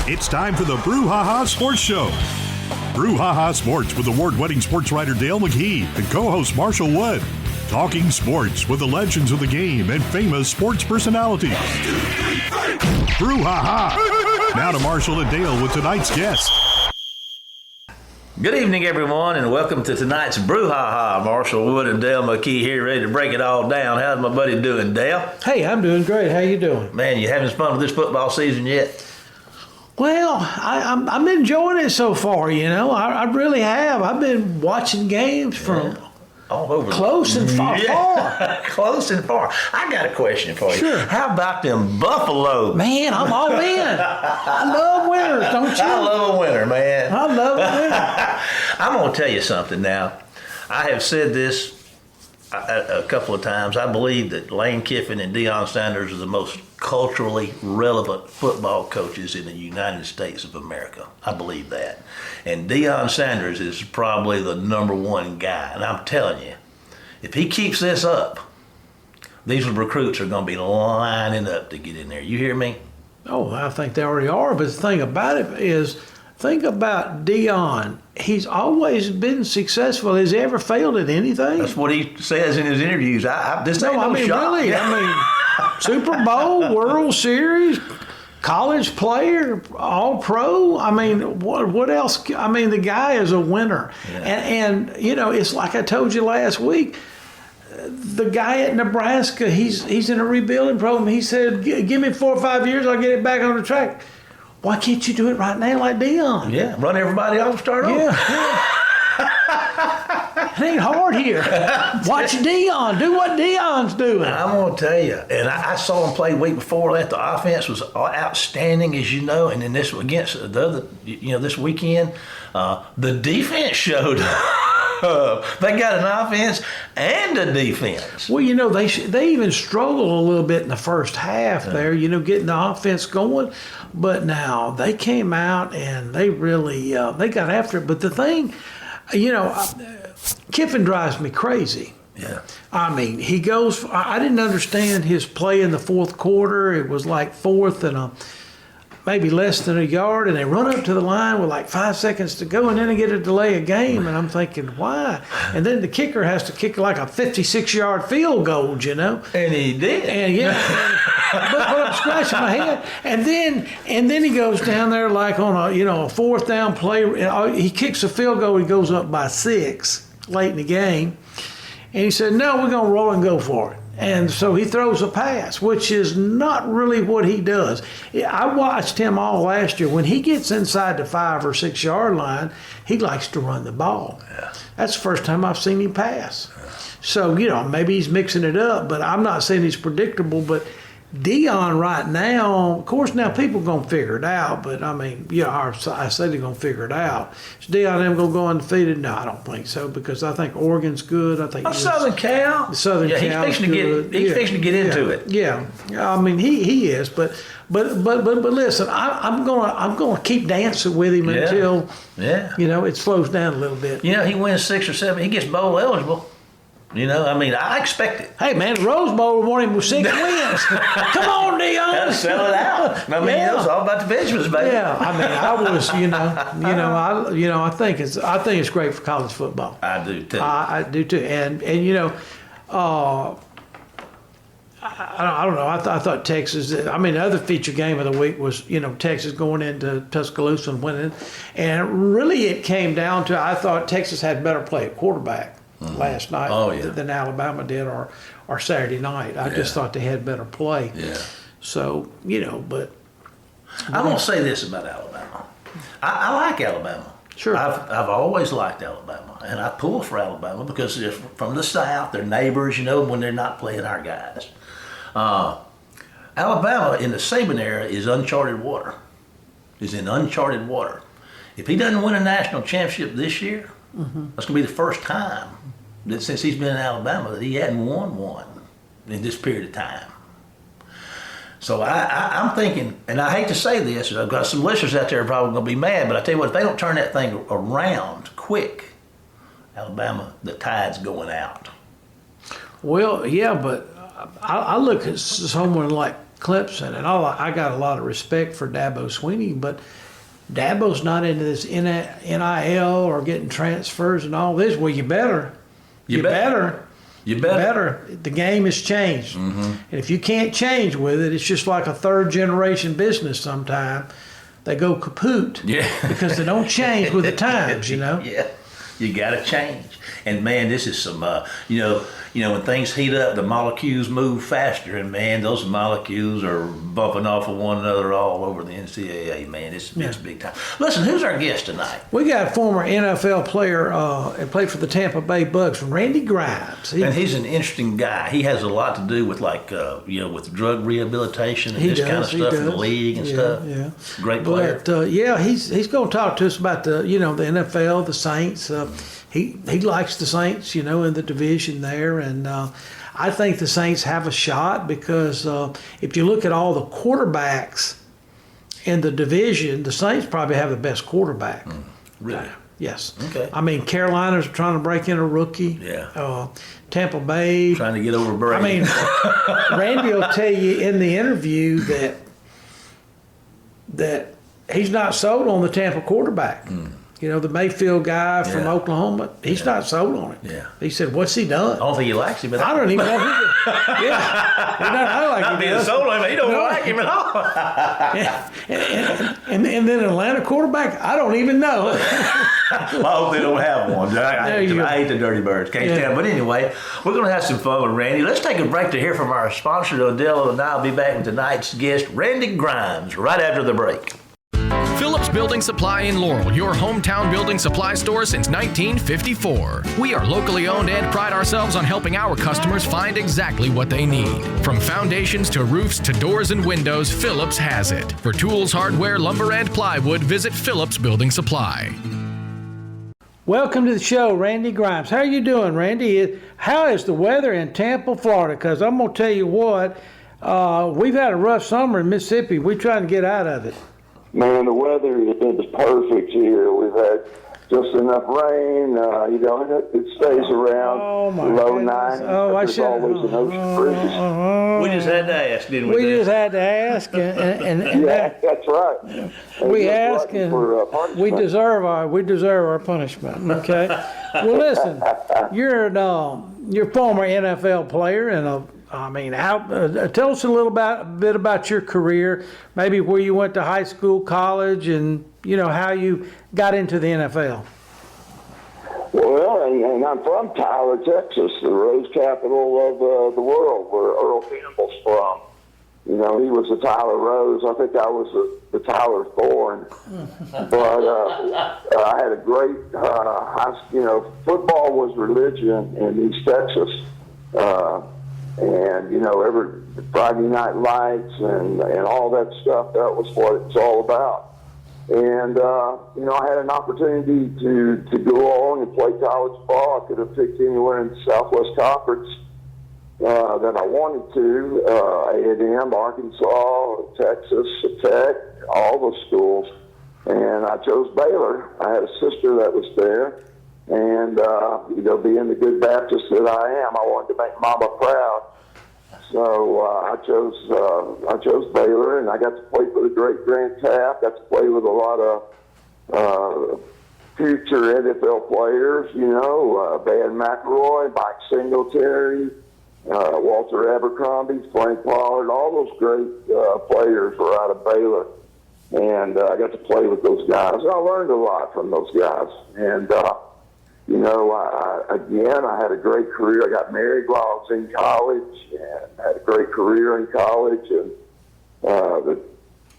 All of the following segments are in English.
It's time for the Brouhaha Sports Show. Brouhaha Sports with award-winning sports writer Dale McKee and co-host Marshall Wood. Talking sports with the legends of the game and famous sports personalities. Brouhaha. Now to Marshall and Dale with tonight's guest. Good evening, everyone, and welcome to tonight's Brouhaha. Marshall Wood and Dale McKee here, ready to break it all down. How's my buddy doing, Dale? Hey, I'm doing great. How you doing? Man, you having fun with this football season yet? Well, I'm enjoying it so far, you know. I really have. I've been watching games from all over close and far. Close and far. I got a question for you. Sure. How about them Buffalo? Man, I'm all in. I love winners, don't you? I love a winner, man. I love a winner. I'm going to tell you something now. I have said this a couple of times. I believe that Lane Kiffin and Deion Sanders are the most culturally relevant football coaches in the United States of America. I believe that. And Deion Sanders is probably the number one guy. And I'm telling you, if he keeps this up, these recruits are going to be lining up to get in there. You hear me? Oh, I think they already are. But the thing about it is, think about Deion. He's always been successful. Has he ever failed at anything? That's what he says in his interviews. This ain't no shot. Really, Super Bowl, World Series, college player, all pro. I mean, what else? I mean, the guy is a winner. Yeah. And you know, it's like I told you last week. The guy at Nebraska, he's in a rebuilding program. He said, give me 4 or 5 years, I'll get it back on the track. Why can't you do it right now like Deion? Yeah, run everybody off, start over. Yeah. It ain't hard here. Watch Deion. Do what Deion's doing. I'm going to tell you, and I saw him play the week before that. The offense was outstanding, as you know, and then this against the other, this weekend, the defense showed up. They got an offense and a defense. Well, they even struggled a little bit in the first half there, getting the offense going. But now they came out and they really they got after it. But the thing, Kiffin drives me crazy. Yeah. I mean, he goes. I didn't understand his play in the fourth quarter. It was like fourth and maybe less than a yard, and they run up to the line with like 5 seconds to go, and then they get a delay of game, and I'm thinking, why? And then the kicker has to kick like a 56-yard field goal, And he did. And but I'm scratching my head. And then he goes down there like on a fourth down play. He kicks a field goal. He goes up by 6 late in the game, and he said, "No, we're gonna roll and go for it." And so he throws a pass, which is not really what he does. I watched him all last year. When he gets inside the 5 or 6 yard line, he likes to run the ball. Yeah. That's the first time I've seen him pass. So, maybe he's mixing it up, but I'm not saying he's predictable. But Deion right now, of course, now people are going to figure it out. But, I said they're going to figure it out. Is Deion ever going to go undefeated? No, I don't think so, because I think Oregon's good. I think Southern Cal. Southern Cal. He's fixing to get into it. Yeah. I mean, he is. But listen, I'm gonna keep dancing with him until it slows down a little bit. He wins 6 or 7. He gets bowl eligible. I expect it. Hey, man, the Rose Bowl won him with 6 wins. Come on, Deion. Sell it out. It's all about the Benjamins, baby. Yeah, I think it's great for college football. I do too. I do too. And I don't know. I thought Texas. The other feature game of the week was Texas going into Tuscaloosa and winning, and really it came down to I thought Texas had better play at quarterback. Last night than Alabama did or Saturday night. I just thought they had better play. Yeah. So, but I'm going to say this about Alabama. I like Alabama. Sure. I've always liked Alabama, and I pull for Alabama because they're from the South. They're neighbors, when they're not playing our guys. Alabama in the Saban era is uncharted water. Is in uncharted water. If he doesn't win a national championship this year, that's going to be the first time that since he's been in Alabama that he hadn't won one in this period of time. So I'm thinking, and I hate to say this, I've got some listeners out there probably going to be mad, but I tell you what, if they don't turn that thing around quick, Alabama, the tide's going out. Well, yeah, but I look at someone like Clemson, and I got a lot of respect for Dabo Swinney, but Dabo's not into this NIL or getting transfers and all this. Well, you better. You better. The game has changed. Mm-hmm. And if you can't change with it, it's just like a third-generation business sometimes. They go kaput because they don't change with the times, Yeah, you got to change. And, man, this is some, when things heat up, the molecules move faster. And, man, those molecules are bumping off of one another all over the NCAA, man. It's big time. Listen, who's our guest tonight? We got a former NFL player and played for the Tampa Bay Bucks, Randy Grimes. And he's an interesting guy. He has a lot to do with, with drug rehabilitation and this kind of stuff in the league and stuff. Yeah. Great player. But, he's going to talk to us about the NFL, the Saints. He likes the Saints, in the division there, and I think the Saints have a shot because if you look at all the quarterbacks in the division, the Saints probably have the best quarterback. Really? Yes. Okay. I mean, Carolina's trying to break in a rookie. Yeah. Tampa Bay. Trying to get over Brady. I mean, Randy will tell you in the interview that he's not sold on the Tampa quarterback. The Mayfield guy from Oklahoma, he's not sold on it. Yeah. He said, what's he done? I don't think he likes him at all. I don't even know who he doesn't like him. I mean, sold on him, he don't like him at all. And then Atlanta quarterback, I don't even know. Well, I hope they don't have one. I hate the Dirty Birds. Can't stand them. But anyway, we're going to have some fun with Randy. Let's take a break to hear from our sponsor, Odell, and I'll be back with tonight's guest, Randy Grimes, right after the break. Phillips Building Supply in Laurel, your hometown building supply store since 1954. We are locally owned and pride ourselves on helping our customers find exactly what they need. From foundations to roofs to doors and windows, Phillips has it. For tools, hardware, lumber, and plywood, visit Phillips Building Supply. Welcome to the show, Randy Grimes. How are you doing, Randy? How is the weather in Tampa, Florida? Because I'm going to tell you what, we've had a rough summer in Mississippi. We're trying to get out of it. Man, the weather is perfect here. We've had just enough rain. It stays around low 90s. There's always an ocean breeze. We just had to ask, didn't we? We just had to ask, and that's right. We ask, and we deserve our punishment. Okay. Well, listen, you're former NFL player, and tell us a little bit about your career, maybe where you went to high school, college, and how you got into the NFL. Well, and I'm from Tyler, Texas, the rose capital of the world, where Earl Campbell's from. He was the Tyler Rose. I think I was the Tyler Thorn. But I had a great football was religion in East Texas. And, every Friday night lights and all that stuff, that was what it's all about. And, I had an opportunity to go on and play college ball. I could have picked anywhere in the Southwest Conference that I wanted to, A&M, Arkansas, Texas, Tech, all those schools. And I chose Baylor. I had a sister that was there. And, being the good Baptist that I am, I wanted to make Mama proud. So I chose Baylor, and I got to play for the great Grant Taft. Got to play with a lot of future NFL players, Van McElroy, Mike Singletary, Walter Abercrombie, Frank Pollard. All those great players were out of Baylor. And I got to play with those guys. I learned a lot from those guys. And, I had a great career. I got married while I was in college and had a great career in college. And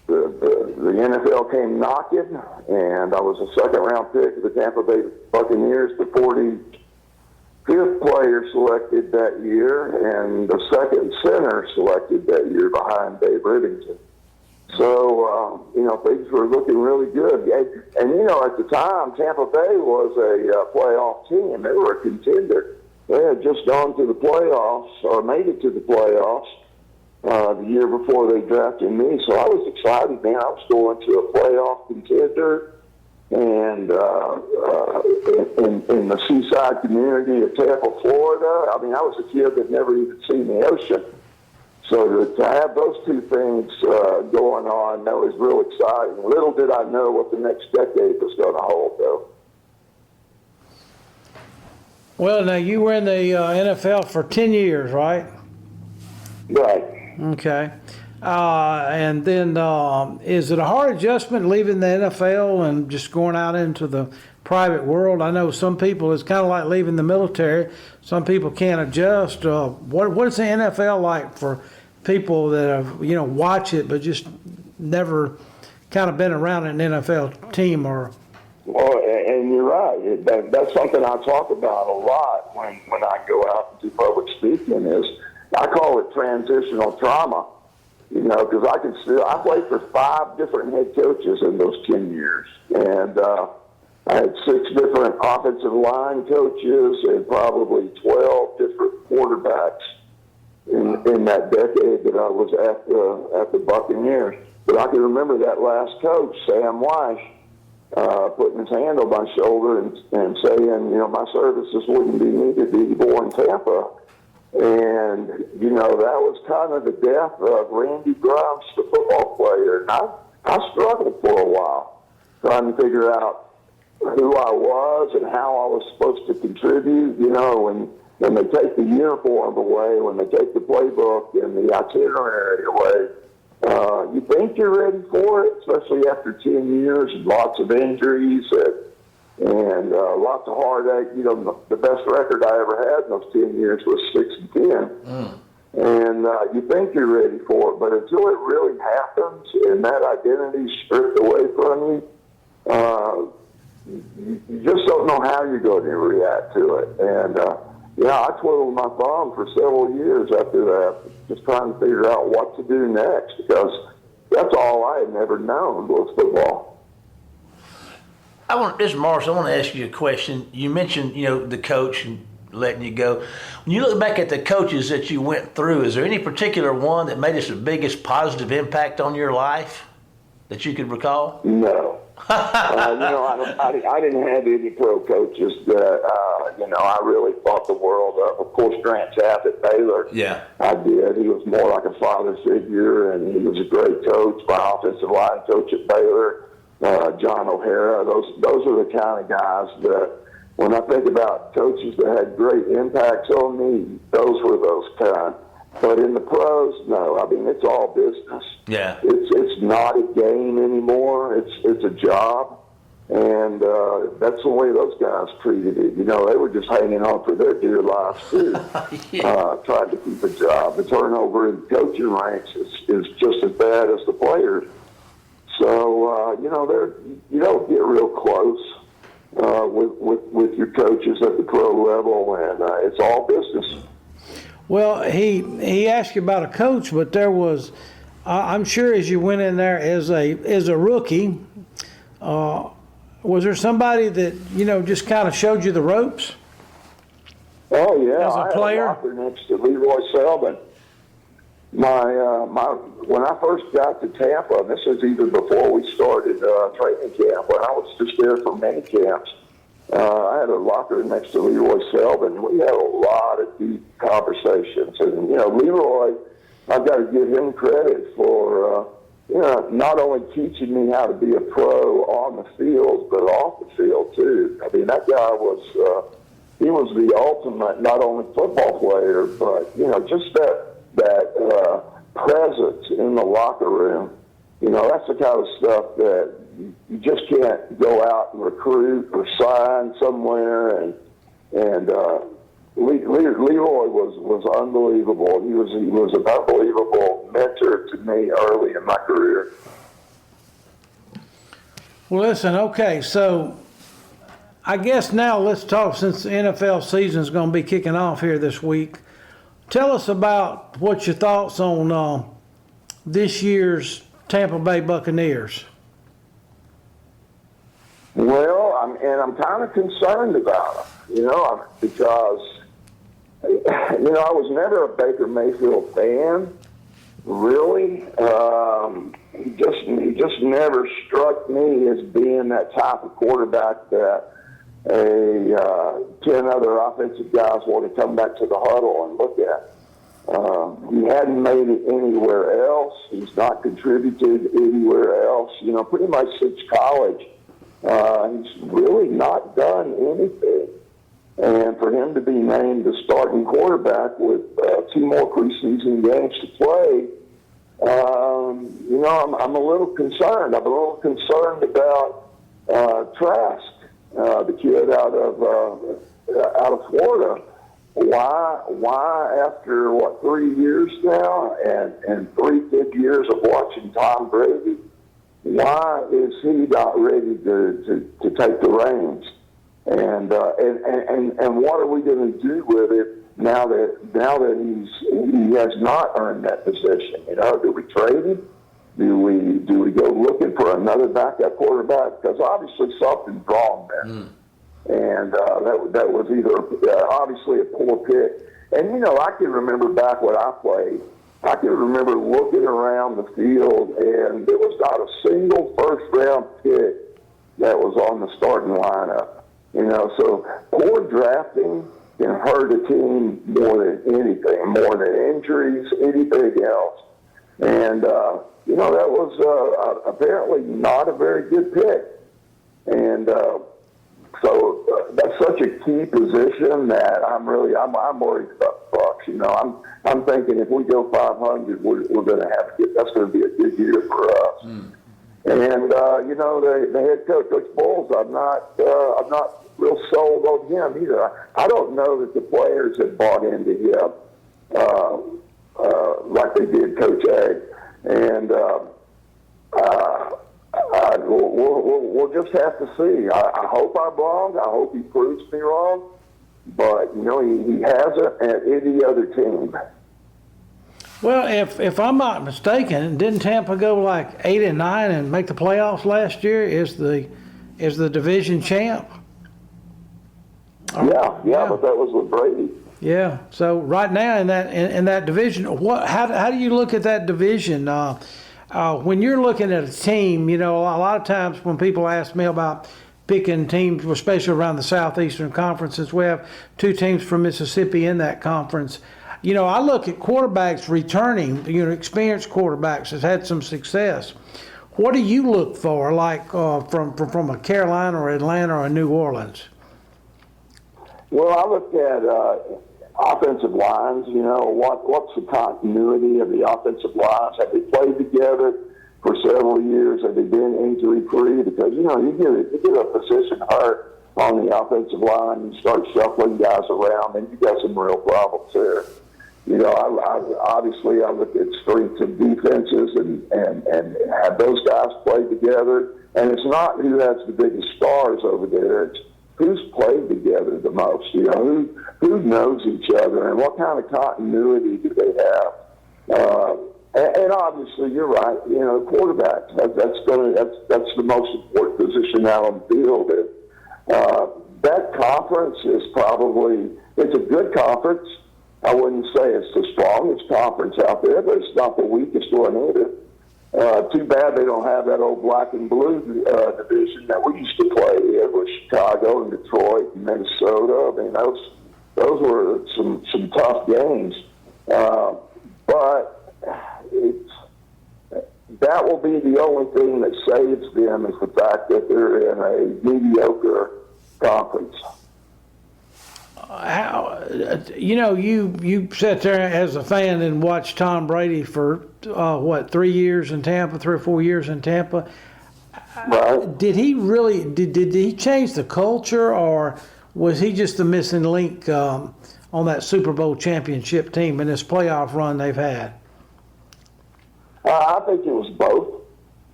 the NFL came knocking, and I was a second-round pick of the Tampa Bay Buccaneers, the 45th player selected that year, and the second center selected that year behind Dave Rivington. So, things were looking really good. And, at the time, Tampa Bay was a playoff team. They were a contender. They had just gone to the playoffs or made it to the playoffs the year before they drafted me. So I was excited, man. I was going to a playoff contender. And in the seaside community of Tampa, Florida, I was a kid that never even seen the ocean. So to have those two things going on, that was real exciting. Little did I know what the next decade was going to hold, though. Well, now you were in the NFL for 10 years, right? Right. Okay. And then is it a hard adjustment leaving the NFL and just going out into the private world? I know some people, it's kind of like leaving the military. Some people can't adjust. What is the NFL like for people that have, watch it but just never kind of been around an NFL team? Or Well, and you're right. That's something I talk about a lot when I go out and do public speaking. Is I call it transitional trauma. Because I played for 5 different head coaches in those 10 years, and I had 6 different offensive line coaches and probably 12 different quarterbacks in that decade that I was at the Buccaneers. But I can remember that last coach, Sam Weiss, putting his hand on my shoulder and saying, my services wouldn't be needed anymore in Tampa. And, that was kind of the death of Randy Grimes, the football player. And I struggled for a while trying to figure out who I was and how I was supposed to contribute, when they take the uniform away, when they take the playbook and the itinerary away. You think you're ready for it, especially after 10 years and lots of injuries and lots of heartache. The best record I ever had in those 10 years was 6-10. And you think you're ready for it, but until it really happens and that identity's stripped away from you, you just don't know how you're going to react to it. And, I twiddled my thumb for several years after that, just trying to figure out what to do next, because that's all I had never known was football. This is Marshall. I want to ask you a question. You mentioned, the coach and letting you go. When you look back at the coaches that you went through, is there any particular one that made us the biggest positive impact on your life that you could recall? No. I didn't have any pro coaches that, I really thought the world of. Of course, Grant Taft at Baylor. Yeah. I did. He was more like a father figure, and he was a great coach. My offensive line coach at Baylor, John O'Hara. Those are the kind of guys that, when I think about coaches that had great impacts on me, those were those kind. But in the pros, no. I mean, it's all business. Yeah. It's not a game anymore. It's a job, and that's the way those guys treated it. They were just hanging on for their dear lives too, trying to keep a job. The turnover in the coaching ranks is just as bad as the players. So you don't get real close with your coaches at the pro level, and it's all business. Well, he asked you about a coach, but there was, I'm sure as you went in there as a rookie, was there somebody that just kind of showed you the ropes? Oh yeah, as a player? I had a locker next to Leroy Selden. When I first got to Tampa, and this was even before we started training camp, when I was just there for mini camps. I had a locker next to Leroy Selden. We had a lot of deep conversations. And, Leroy, I've got to give him credit for, not only teaching me how to be a pro on the field, but off the field, too. I mean, that guy was, he was the ultimate, not only football player, but, just that presence in the locker room. That's the kind of stuff that you just can't go out and recruit or sign somewhere. And Leroy was unbelievable. He was an unbelievable mentor to me early in my career. Well, listen, okay, so I guess now let's talk, since the NFL season is going to be kicking off here this week. Tell us about what your thoughts on this year's Tampa Bay Buccaneers. Well, I'm kind of concerned about them, because, I was never a Baker Mayfield fan, really. He just never struck me as being that type of quarterback that 10 other offensive guys want to come back to the huddle and look at. He hadn't made it anywhere else. He's not contributed anywhere else. You know, pretty much since college, he's really not done anything. And for him to be named the starting quarterback with 2 more preseason games to play, you know, I'm a little concerned. I'm a little concerned about Trask, the kid out of Florida. Why after 3 years now and 3 good years of watching Tom Brady, why is he not ready to take the reins? And what are we going to do with it now that he has not earned that position? You know, do we trade him? Do we go looking for another backup quarterback? Because obviously something's wrong there. And that was either obviously a poor pick. And, you know, I can remember back when I played, I can remember looking around the field, and there was not a single first-round pick that was on the starting lineup. You know, so poor drafting can hurt a team more than anything, more than injuries, anything else. And, you know, that was apparently not a very good pick. And so that's such a key position that I'm worried about the Bucs. You know, I'm thinking if we go 500, we're going to that's going to be a good year for us. And you know, the head coach, Coach Bowles, I'm not real sold on him either. I don't know that the players have bought into him like they did Coach Egg. And we'll just have to see. I hope I'm wrong. I hope he proves me wrong. But, you know, he hasn't at any other team. Well, if I'm not mistaken, didn't Tampa go like 8-9 and make the playoffs last year? Is the division champ? Yeah, but that was with Brady. Yeah. So right now in that division, how do you look at that division? When you're looking at a team, you know, a lot of times when people ask me about picking teams, especially around the Southeastern Conferences, we have 2 teams from Mississippi in that conference. You know, I look at quarterbacks returning, you know, experienced quarterbacks has had some success. What do you look for, like from a Carolina or Atlanta or a New Orleans? Well, I look at offensive lines. You know, what's the continuity of the offensive lines? Have they played together for several years? Have they been injury-free? Because, you know, you get a position hurt on the offensive line, you start shuffling guys around, and you got some real problems there. You know, obviously I look at strengths of defenses and have those guys play together. And it's not who has the biggest stars over there. It's who's played together the most. You know, who knows each other and what kind of continuity do they have. And obviously, you're right. You know, quarterback. That's the most important position out on the field. That conference is it's a good conference. I wouldn't say it's the strongest conference out there, but it's not the weakest one either. Too bad they don't have that old black and blue division that we used to play in with Chicago and Detroit and Minnesota. I mean, those were some tough games. But that will be the only thing that saves them is the fact that they're in a mediocre conference. You sat there as a fan and watched Tom Brady for 3 years in Tampa, 3 or 4 years in Tampa. Right. Did he really did he change the culture, or was he just the missing link on that Super Bowl championship team in this playoff run they've had? I think it was both.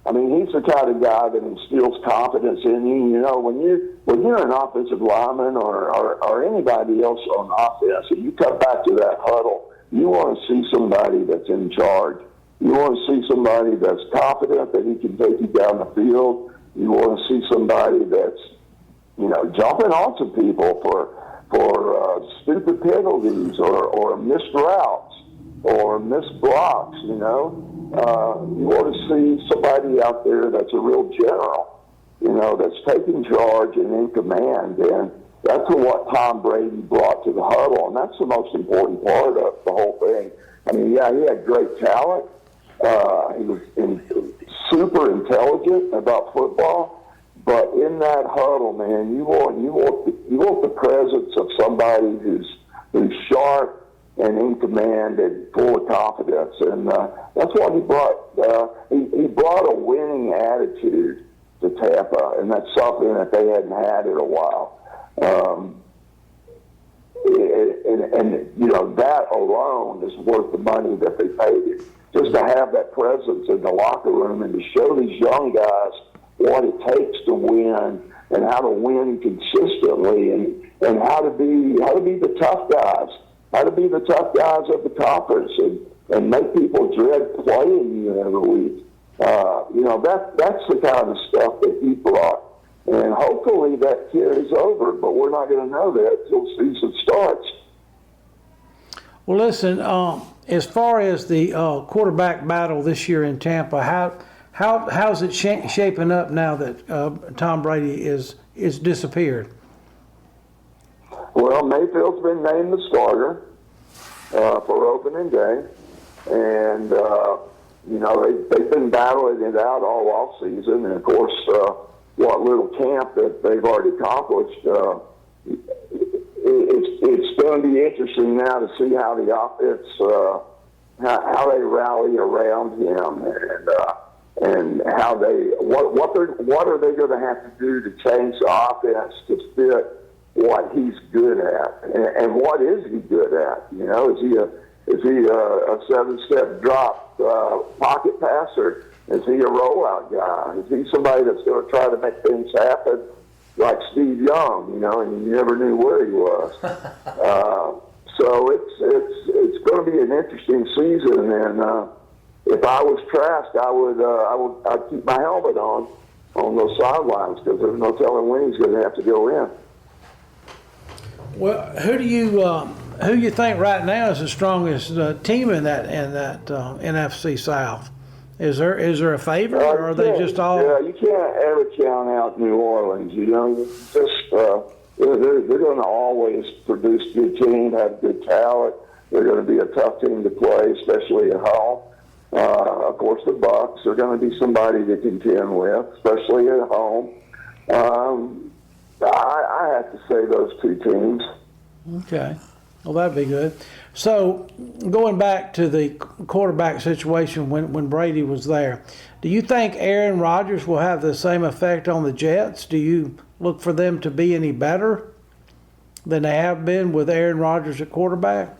I mean, he's the kind of guy that instills confidence in you. You know, when you're an offensive lineman or anybody else on offense, and you come back to that huddle, you want to see somebody that's in charge. You want to see somebody that's confident that he can take you down the field. You want to see somebody that's, you know, jumping on some people for stupid penalties or missed routes or missed blocks, you know. You want to see somebody out there that's a real general, you know, that's taking charge and in command. And That's what Tom Brady brought to the huddle, and that's the most important part of the whole thing. I mean, yeah, he had great talent. He was super intelligent about football, but in that huddle, man, you want the presence of somebody who's sharp and in command and full of confidence, and that's what he brought. He brought a winning attitude to Tampa, and that's something that they hadn't had in a while. And you know, that alone is worth the money that they paid him. Just to have that presence in the locker room and to show these young guys what it takes to win and how to win consistently and how to be the tough guys, how to be the tough guys of the conference and make people dread playing you every week. You know, that's the kind of stuff that he brought. And hopefully that carries over, but we're not going to know that until season starts. Well, listen, as far as the quarterback battle this year in Tampa, how's it shaping up now that Tom Brady is disappeared? Well, Mayfield's been named the starter for opening day, and you know they've been battling it out all off season, and of course, what little camp that they've already accomplished. It's going to be interesting now to see how the offense, how they rally around him, and how what are they going to have to do to change the offense to fit what he's good at, and what is he good at? You know, is he a 7-step drop pocket passer? Is he a rollout guy? Is he somebody that's going to try to make things happen like Steve Young, you know, and you never knew where he was? So it's going to be an interesting season, and if I was Trask, I'd keep my helmet on those sidelines because there's no telling when he's going to have to go in. Well, who do you think right now is the strongest team in that NFC South? Is there a favorite, or are they just all? Yeah, you can't ever count out New Orleans. You know, they're going to always produce good team, have good talent. They're going to be a tough team to play, especially at home. Of course, the Bucs are going to be somebody to contend with, especially at home. I have to say those two teams. Okay. Well, that'd be good. So, going back to the quarterback situation when Brady was there, do you think Aaron Rodgers will have the same effect on the Jets? Do you look for them to be any better than they have been with Aaron Rodgers at quarterback?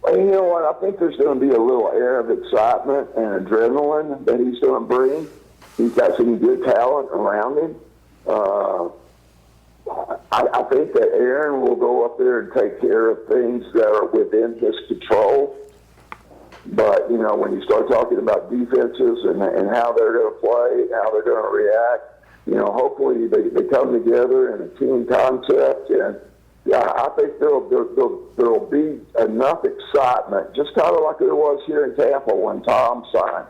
Well, you know what? I think there's going to be a little air of excitement and adrenaline that he's going to bring. He's got some good talent around him. I think that Aaron will go up there and take care of things that are within his control. But, you know, when you start talking about defenses and how they're going to play, how they're going to react, you know, hopefully they come together in a team concept. And, yeah, I think there'll be enough excitement, just kind of like there was here in Tampa when Tom signed.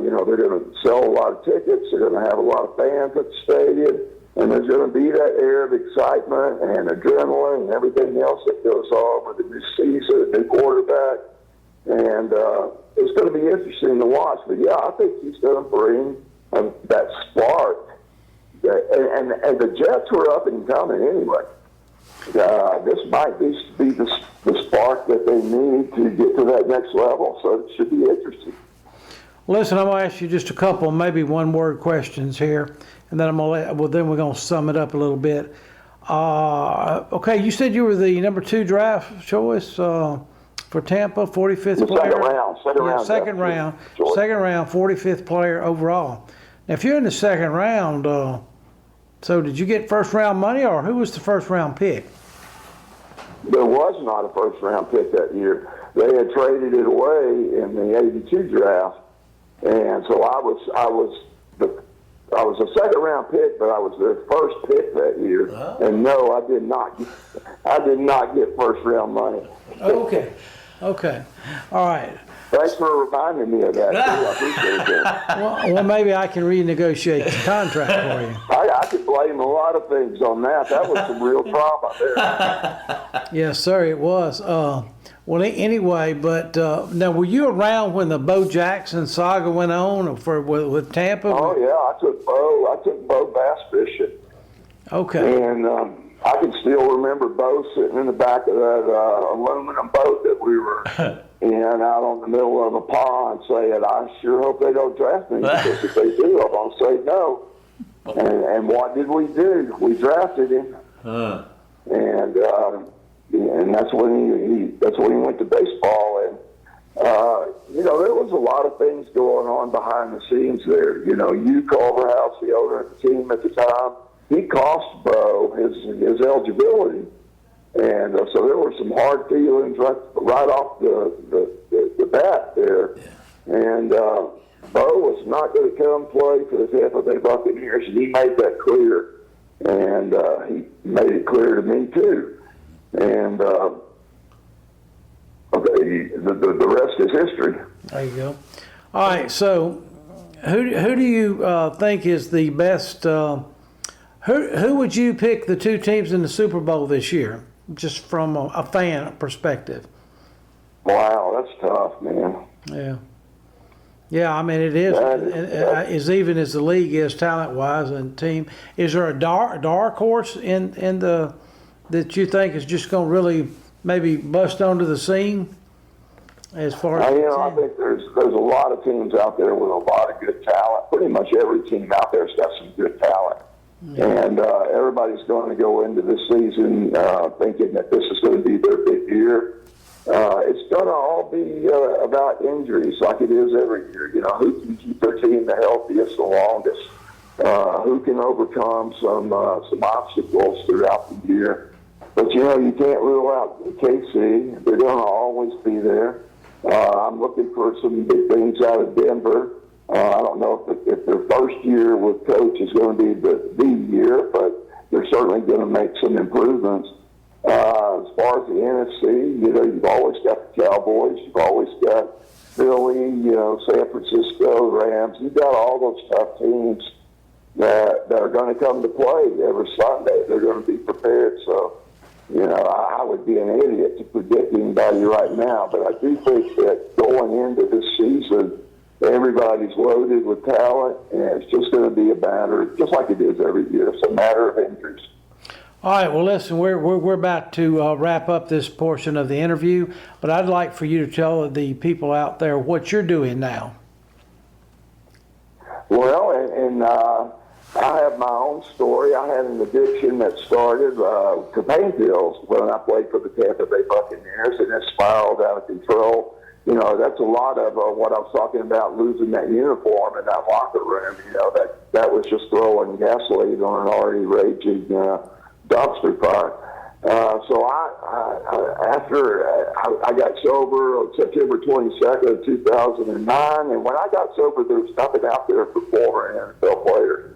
You know, they're going to sell a lot of tickets. They're going to have a lot of fans at the stadium. And there's going to be that air of excitement and adrenaline and everything else that goes on with a new season, a new quarterback. And it's going to be interesting to watch. But, yeah, I think he's going to bring that spark. And the Jets were up and coming anyway. This might be the spark that they need to get to that next level. So it should be interesting. Listen, I'm going to ask you just a couple, maybe one-word questions here, and then then we're going to sum it up a little bit. Okay, you said you were the number 2 draft choice for Tampa, 45th player. Second round, 45th player overall. Now, if you're in the second round, so did you get first-round money, or who was the first-round pick? There was not a first-round pick that year. They had traded it away in the '82 draft. And so I was a second round pick, but I was their first pick that year. Oh. And no, I did not get first round money. Okay. Okay. All right. Thanks for reminding me of that, too. I appreciate that. Well, maybe I can renegotiate the contract for you. I could blame a lot of things on that. That was some real drama there. Yes, sir, it was. Well, anyway, but now, were you around when the Bo Jackson saga went on with Tampa? Oh, yeah. I took Bo bass fishing. Okay. And I can still remember Bo sitting in the back of that aluminum boat that we were in out on the middle of a pond saying, I sure hope they don't draft me, because if they do, I'm going to say no. And what did we do? We drafted him. And that's when he went to baseball. And, there was a lot of things going on behind the scenes there. Hugh Culverhouse, the owner of the team at the time, he cost Bo his eligibility. And so there were some hard feelings right off the bat there. And Bo was not going to come play for the Tampa Bay Buccaneers, and he made that clear. And he made it clear to me, too. And the rest is history. There you go. All right, so who do you think is the best? Who would you pick the two teams in the Super Bowl this year, just from a fan perspective? Wow, that's tough, man. Yeah. Yeah, I mean, it is. As even as the league is talent-wise and team, is there a dark horse in the that you think is just going to really maybe bust onto the scene as far as? I think there's a lot of teams out there with a lot of good talent. Pretty much every team out there's got some good talent. Yeah. And everybody's going to go into this season thinking that this is going to be their big year. It's going to all be about injuries like it is every year. Who can keep their team the healthiest, the longest? Who can overcome some obstacles throughout the year? But, you can't rule out KC. They're going to always be there. I'm looking for some big things out of Denver. I don't know if their first year with coach is going to be the year, but they're certainly going to make some improvements. As far as the NFC, you've always got the Cowboys. You've always got Philly, San Francisco, Rams. You've got all those tough teams that are going to come to play every Sunday. They're going to be prepared. So, I would be an idiot to predict anybody right now, but I do think that going into this season, everybody's loaded with talent, and it's just going to be a matter, just like it is every year. It's a matter of injuries. All right. Well, listen, we're about to wrap up this portion of the interview, but I'd like for you to tell the people out there what you're doing now. Well, and I have my own story. I had an addiction that started to pain pills when I played for the Tampa Bay Buccaneers, and it spiraled out of control. That's a lot of what I was talking about, losing that uniform in that locker room. That was just throwing gasoline on an already raging dumpster fire. So after I got sober on September 22nd of 2009, and when I got sober, there was nothing out there for former NFL players.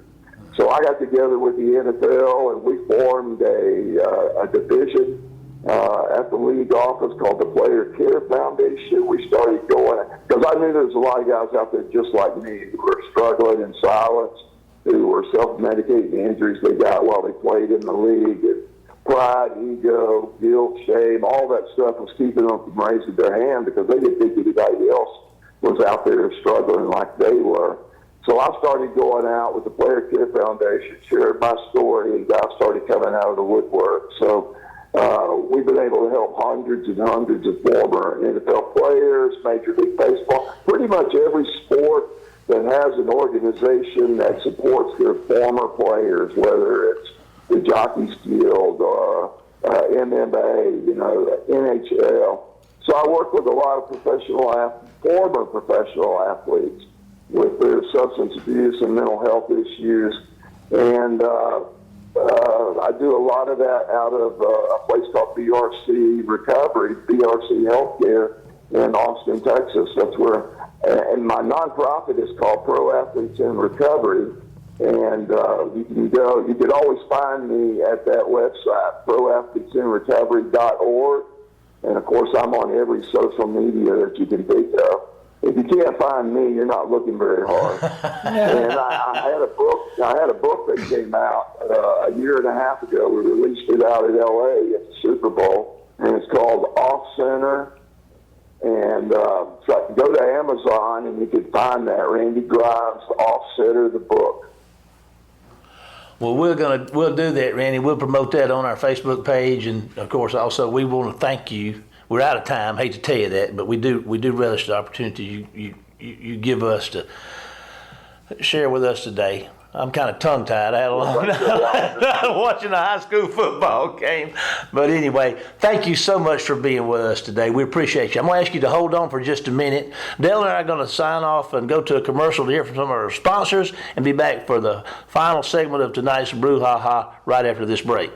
So I got together with the NFL, and we formed a division at the league office called the Player Care Foundation. We started going, because I knew there was a lot of guys out there just like me who were struggling in silence, who were self-medicating the injuries they got while they played in the league. And pride, ego, guilt, shame, all that stuff was keeping them from raising their hand because they didn't think anybody else was out there struggling like they were. So I started going out with the Player Care Foundation, shared my story, and guys started coming out of the woodwork. So we've been able to help hundreds and hundreds of former NFL players, Major League Baseball, pretty much every sport that has an organization that supports their former players, whether it's the Jockeys Guild or MMA, NHL. So I work with a lot of former professional athletes with their substance abuse and mental health issues. And I do a lot of that out of a place called BRC Recovery, BRC Healthcare in Austin, Texas. That's where, and my nonprofit is called Pro Athletes in Recovery. And you can always find me at that website, proathletesinrecovery.org. And of course, I'm on every social media that you can think of. If you can't find me, you're not looking very hard. And I had a book that came out a year and a half ago. We released it out at LA at the Super Bowl, and it's called Off Center. And so go to Amazon and you can find that, Randy Grimes, Off Center, the book. Well, we'll do that, Randy. We'll promote that on our Facebook page, and of course, also we want to thank you. We're out of time. Hate to tell you that, but we do relish the opportunity you give us to share with us today. I'm kind of tongue-tied. I had a long night watching a high school football game. But anyway, thank you so much for being with us today. We appreciate you. I'm going to ask you to hold on for just a minute. Dale and I are going to sign off and go to a commercial to hear from some of our sponsors and be back for the final segment of tonight's Brouhaha right after this break.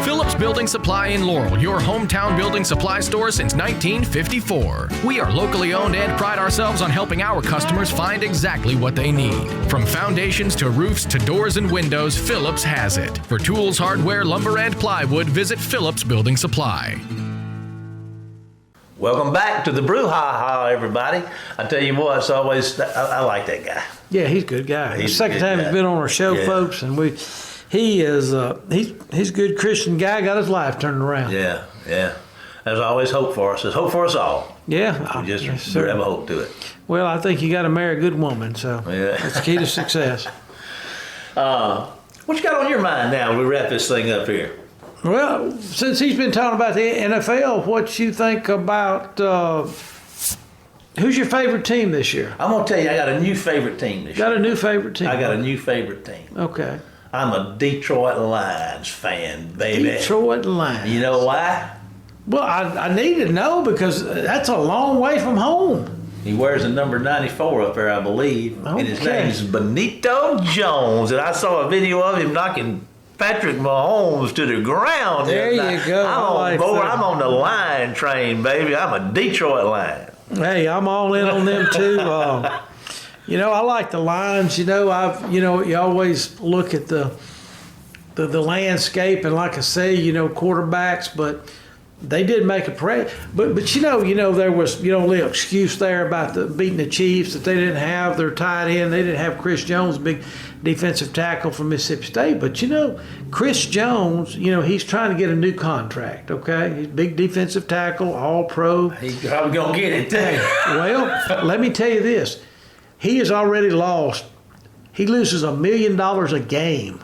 Phillips Building Supply in Laurel, your hometown building supply store since 1954. We are locally owned and pride ourselves on helping our customers find exactly what they need. From foundations to roofs to doors and windows, Phillips has it. For tools, hardware, lumber, and plywood, visit Phillips Building Supply. Welcome back to the Brouhaha, everybody. I tell you what, it's always, I like that guy. Yeah, he's a good guy. He's the second time he's been on our show, folks, and he's a good Christian guy. Got his life turned around. Yeah. There's always hope for us. There's hope for us all. Yeah, We just have a hope to it. Well, I think you got to marry a good woman, so that's the key to success. What you got on your mind now? We wrap this thing up here. Well, since he's been talking about the NFL, what you think about who's your favorite team this year? I'm gonna tell you, I got a new favorite team this year. Got a new favorite team? I got a new favorite team. Okay. I'm a Detroit Lions fan, baby. Detroit Lions. You know why? Well, I need to know because that's a long way from home. He wears the number 94 up there, I believe. Okay. And his name is Benito Jones. And I saw a video of him knocking Patrick Mahomes to the ground. There you go. I'm on the Lion train, baby. I'm a Detroit Lion. Hey, I'm all in on them too. I like the Lions. You always look at the landscape, and like I say, quarterbacks, but they did make a play. But there was a little excuse there about beating the Chiefs that they didn't have their tight end. They didn't have Chris Jones, big defensive tackle from Mississippi State. But Chris Jones, he's trying to get a new contract. Okay, he's big defensive tackle, all pro. He's probably gonna get it too. Well, let me tell you this. He has already lost. He loses $1 million a game.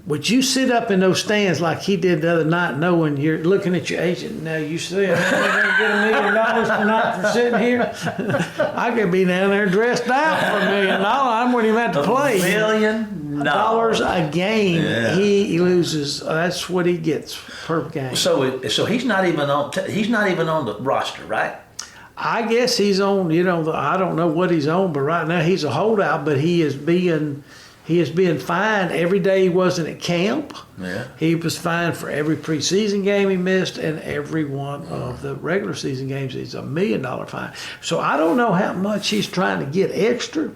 Would you sit up in those stands like he did the other night, knowing you're looking at your agent? Now you say, I'm going to get $1 million tonight for sitting here. I could be down there dressed out for $1 million. I wouldn't even have to play. $1 million a game. Yeah. He loses. That's what he gets per game. So he's not even on. He's not even on the roster, right? I guess he's on. I don't know what he's on, but right now he's a holdout. But he is being fined every day he wasn't at camp. Yeah. He was fined for every preseason game he missed and every one of the regular season games. It's $1 million fine. So I don't know how much he's trying to get extra.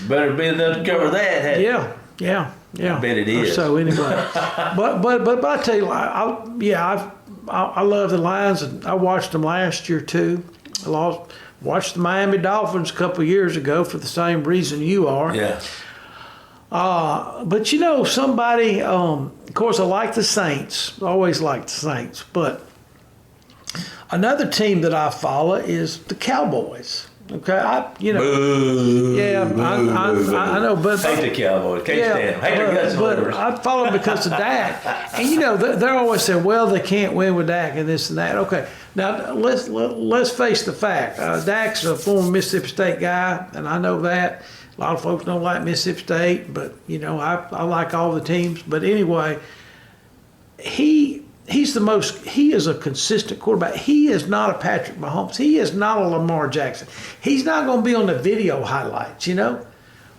Better be enough to cover that. Yeah. I bet it is. So anyway, but I tell you, I love the Lions, and I watched them last year too. Watched the Miami Dolphins a couple of years ago for the same reason you are. Yeah. But somebody, of course, I like the Saints. Always liked the Saints. But another team that I follow is the Cowboys. Okay, Boo, I know, but hate the Cowboys. Can't stand them. Hate their guts and livers. I follow them because of Dak, and they're always saying, well, they can't win with Dak and this and that. Okay, now let's face the fact. Dak's a former Mississippi State guy, and I know that. A lot of folks don't like Mississippi State, but I like all the teams. But anyway, he is a consistent quarterback. He is not a Patrick Mahomes. He is not a Lamar Jackson. He's not going to be on the video highlights,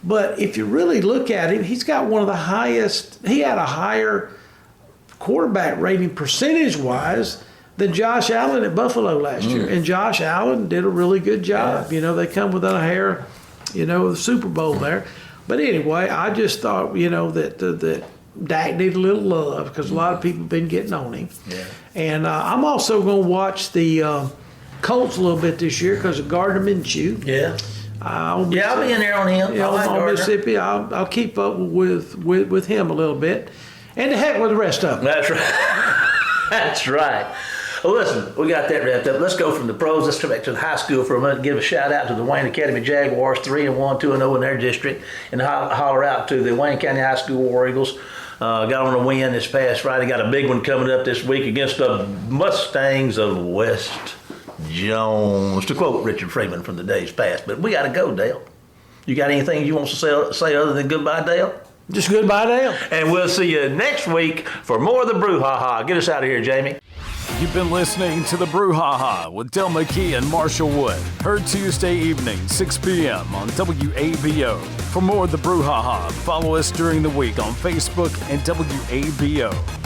But if you really look at him, he's got one of the highest. He had a higher quarterback rating percentage-wise than Josh Allen at Buffalo last year. And Josh Allen did a really good job. Yeah. They come within a hair, the Super Bowl there. But anyway, I just thought, that Dak needed a little love because a lot of people have been getting on him. Yeah. And I'm also going to watch the Colts a little bit this year because of Gardner Minshew. Yeah. I'll be in there on him. Yeah, on Mississippi. I'll keep up with him a little bit. And the heck with the rest of them. That's right. That's right. Well, listen, we got that wrapped up. Let's go from the pros. Let's come back to the high school for a minute. Give a shout out to the Wayne Academy Jaguars, 3-1, 2-0 in their district, and holler out to the Wayne County High School War Eagles. Got on a win this past Friday. Got a big one coming up this week against the Mustangs of West Jones, to quote Richard Freeman from the days past. But we got to go, Dale. You got anything you want to say other than goodbye, Dale? Just goodbye, Dale. And we'll see you next week for more of the Brouhaha. Get us out of here, Jamie. You've been listening to the Brouhaha with Dale McKee and Marshall Wood. Heard Tuesday evening, 6 p.m. on WABO. For more of the Brouhaha, follow us during the week on Facebook and WABO.